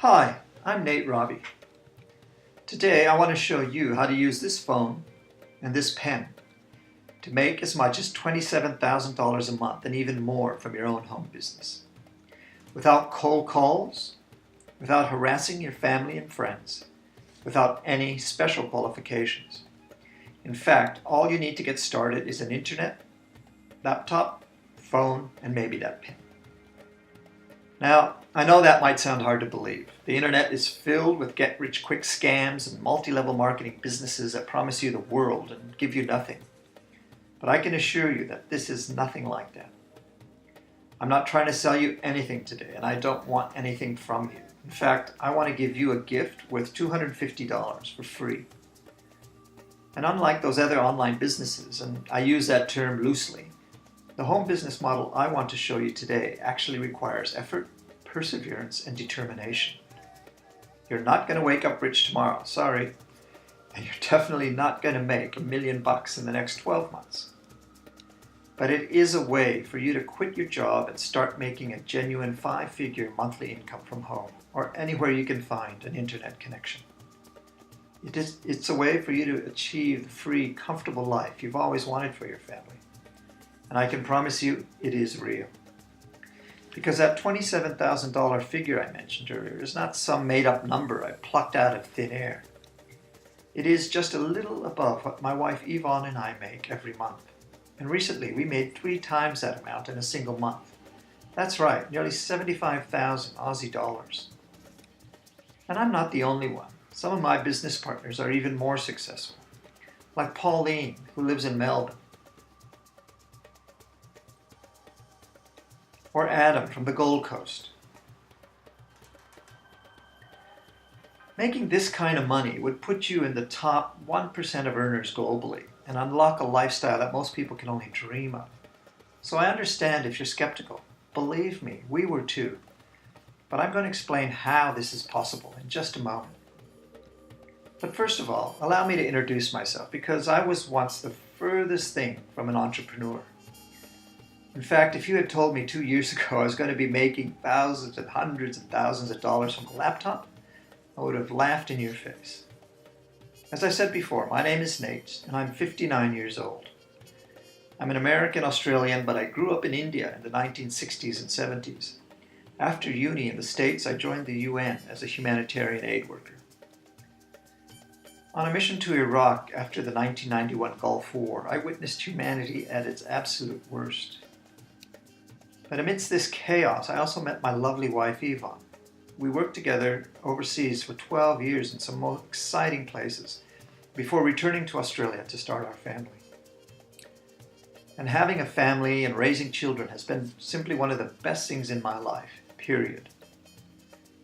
Hi, I'm Nate Robbie. Today I want to show you how to use this phone and this pen to make as much as $27,000 a month and even more from your own home business. Without cold calls, without harassing your family and friends, without any special qualifications. In fact, all you need to get started is an internet, laptop, phone, and maybe that pen. Now, I know that might sound hard to believe. The internet is filled with get-rich-quick scams and multi-level marketing businesses that promise you the world and give you nothing. But I can assure you that this is nothing like that. I'm not trying to sell you anything today, and I don't want anything from you. In fact, I want to give you a gift worth $250 for free. And unlike those other online businesses, and I use that term loosely, the home business model I want to show you today actually requires effort, perseverance, and determination. You're not going to wake up rich tomorrow, sorry. And you're definitely not going to make $1 million in the next 12 months. But it is a way for you to quit your job and start making a genuine 5-figure monthly income from home or anywhere you can find an internet connection. It's a way for you to achieve the free, comfortable life you've always wanted for your family. And I can promise you, it is real. Because that $27,000 figure I mentioned earlier is not some made-up number I plucked out of thin air. It is just a little above what my wife Yvonne and I make every month. And recently we made 3 times that amount in a single month. That's right, nearly 75,000 Aussie dollars. And I'm not the only one. Some of my business partners are even more successful. Like Pauline, who lives in Melbourne. Or Adam from the Gold Coast. Making this kind of money would put you in the top 1% of earners globally and unlock a lifestyle that most people can only dream of. So I understand if you're skeptical. Believe me, we were too. But I'm going to explain how this is possible in just a moment. But first of all, allow me to introduce myself because I was once the furthest thing from an entrepreneur. In fact, if you had told me 2 years ago I was going to be making thousands and hundreds of thousands of dollars from a laptop, I would have laughed in your face. As I said before, my name is Nate, and I'm 59 years old. I'm an American Australian, but I grew up in India in the 1960s and 70s. After uni in the States, I joined the UN as a humanitarian aid worker. On a mission to Iraq after the 1991 Gulf War, I witnessed humanity at its absolute worst. But amidst this chaos, I also met my lovely wife, Yvonne. We worked together overseas for 12 years in some most exciting places before returning to Australia to start our family. And having a family and raising children has been simply one of the best things in my life, period.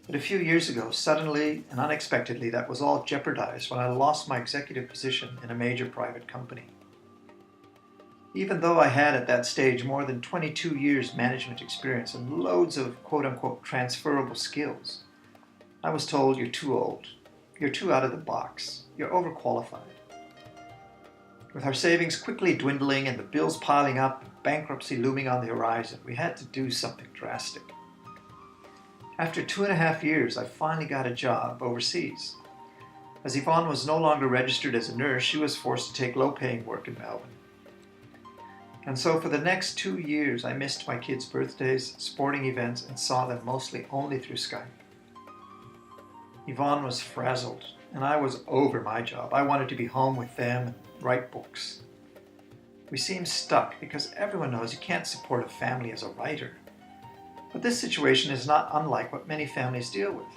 But a few years ago, suddenly and unexpectedly, that was all jeopardized when I lost my executive position in a major private company. Even though I had at that stage more than 22 years management experience and loads of quote-unquote transferable skills, I was told, you're too old, you're too out of the box, you're overqualified. With our savings quickly dwindling and the bills piling up, bankruptcy looming on the horizon, we had to do something drastic. After 2.5 years, I finally got a job overseas. As Yvonne was no longer registered as a nurse, she was forced to take low-paying work in Melbourne. And so for the next 2 years, I missed my kids' birthdays, sporting events, and saw them mostly only through Skype. Yvonne was frazzled, and I was over my job. I wanted to be home with them and write books. We seemed stuck because everyone knows you can't support a family as a writer. But this situation is not unlike what many families deal with.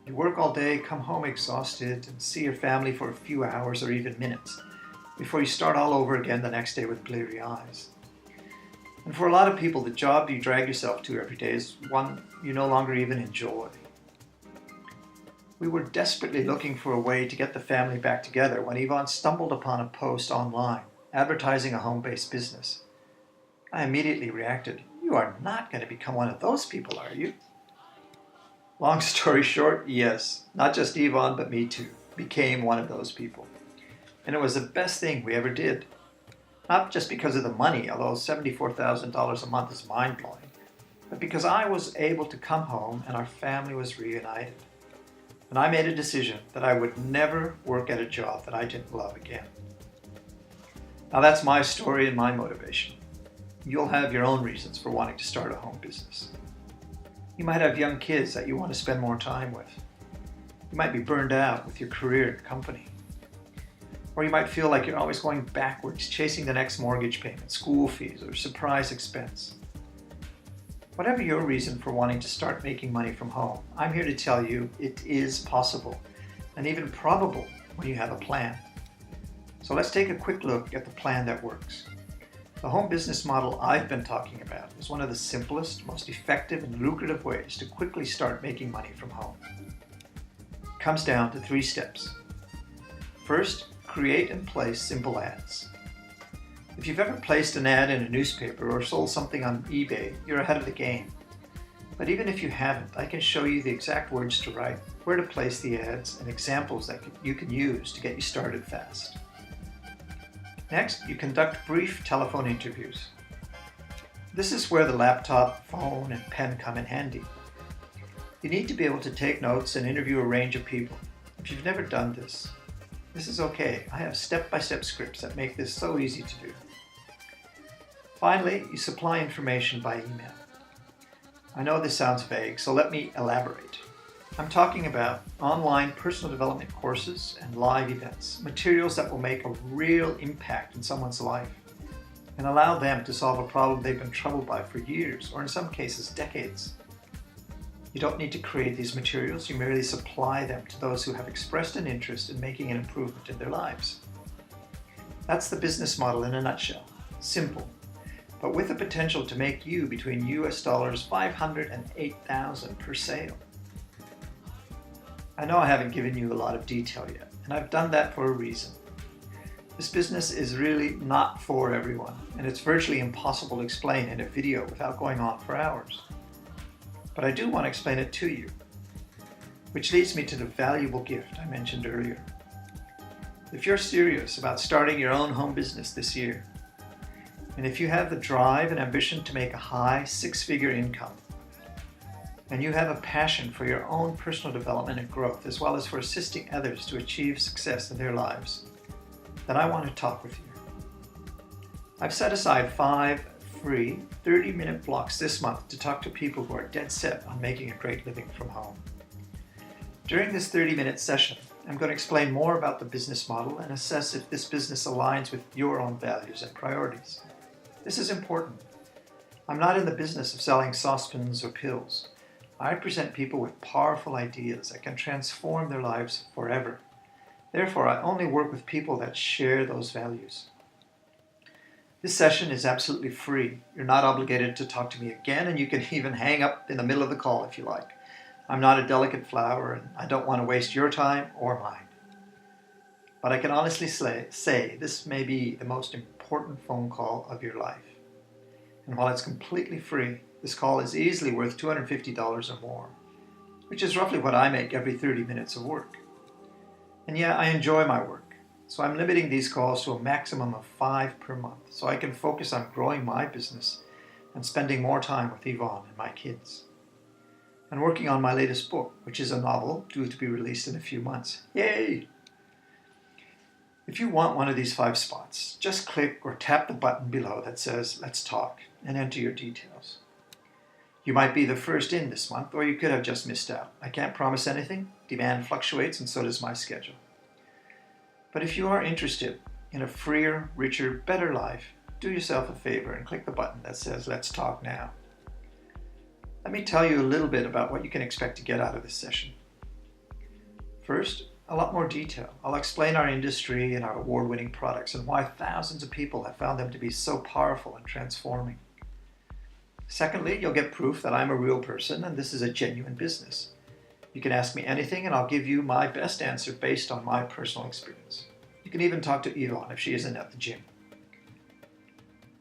You work all day, come home exhausted, and see your family for a few hours or even minutes before you start all over again the next day with bleary eyes. And for a lot of people, the job you drag yourself to every day is one you no longer even enjoy. We were desperately looking for a way to get the family back together when Yvonne stumbled upon a post online advertising a home-based business. I immediately reacted, "You are not going to become one of those people, are you?" Long story short, yes, not just Yvonne, but me too, became one of those people. And it was the best thing we ever did. Not just because of the money, although $74,000 a month is mind-blowing, but because I was able to come home and our family was reunited. And I made a decision that I would never work at a job that I didn't love again. Now that's my story and my motivation. You'll have your own reasons for wanting to start a home business. You might have young kids that you want to spend more time with. You might be burned out with your career and company. Or you might feel like you're always going backwards, chasing the next mortgage payment, school fees, or surprise expense. Whatever your reason for wanting to start making money from home, I'm here to tell you it is possible and even probable when you have a plan. So let's take a quick look at the plan that works. The home business model I've been talking about is one of the simplest, most effective, and lucrative ways to quickly start making money from home. It comes down to 3 steps. First, create and place simple ads. If you've ever placed an ad in a newspaper or sold something on eBay, you're ahead of the game. But even if you haven't, I can show you the exact words to write, where to place the ads, and examples that you can use to get you started fast. Next, you conduct brief telephone interviews. This is where the laptop, phone, and pen come in handy. You need to be able to take notes and interview a range of people. If you've never done this is okay. I have step-by-step scripts that make this so easy to do. Finally, you supply information by email. I know this sounds vague, so let me elaborate. I'm talking about online personal development courses and live events, materials that will make a real impact in someone's life and allow them to solve a problem they've been troubled by for years, or in some cases, decades. You don't need to create these materials, you merely supply them to those who have expressed an interest in making an improvement in their lives. That's the business model in a nutshell. Simple, but with the potential to make you between US dollars 500 and 8,000 per sale. I know I haven't given you a lot of detail yet, and I've done that for a reason. This business is really not for everyone, and it's virtually impossible to explain in a video without going on for hours. But I do want to explain it to you, which leads me to the valuable gift I mentioned earlier. If you're serious about starting your own home business this year, and if you have the drive and ambition to make a high 6-figure income, and you have a passion for your own personal development and growth, as well as for assisting others to achieve success in their lives, then I want to talk with you. I've set aside 5 free 30-minute blocks this month to talk to people who are dead set on making a great living from home. During this 30-minute session, I'm going to explain more about the business model and assess if this business aligns with your own values and priorities. This is important. I'm not in the business of selling saucepans or pills. I present people with powerful ideas that can transform their lives forever. Therefore, I only work with people that share those values. This session is absolutely free. You're not obligated to talk to me again, and you can even hang up in the middle of the call if you like. I'm not a delicate flower, and I don't want to waste your time or mine. But I can honestly say this may be the most important phone call of your life. And while it's completely free, this call is easily worth $250 or more, which is roughly what I make every 30 minutes of work. And yeah, I enjoy my work. So I'm limiting these calls to a maximum of 5 per month so I can focus on growing my business and spending more time with Yvonne and my kids. And working on my latest book, which is a novel due to be released in a few months. Yay! If you want one of these 5 spots, just click or tap the button below that says Let's Talk and enter your details. You might be the first in this month, or you could have just missed out. I can't promise anything. Demand fluctuates, and so does my schedule. But if you are interested in a freer, richer, better life, do yourself a favor and click the button that says Let's Talk Now. Let me tell you a little bit about what you can expect to get out of this session. First, a lot more detail. I'll explain our industry and our award-winning products and why thousands of people have found them to be so powerful and transforming. Secondly, you'll get proof that I'm a real person and this is a genuine business. You can ask me anything and I'll give you my best answer based on my personal experience. You can even talk to Yvonne if she isn't at the gym.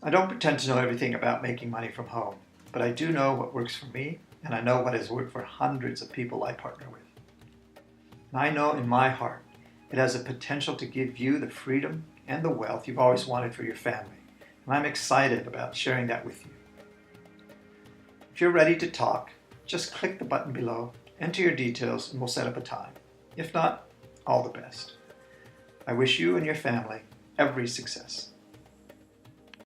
I don't pretend to know everything about making money from home, but I do know what works for me, and I know what has worked for hundreds of people I partner with. And I know in my heart it has a potential to give you the freedom and the wealth you've always wanted for your family, and I'm excited about sharing that with you. If you're ready to talk, just click the button below, enter your details, and we'll set up a time. If not, all the best. I wish you and your family every success.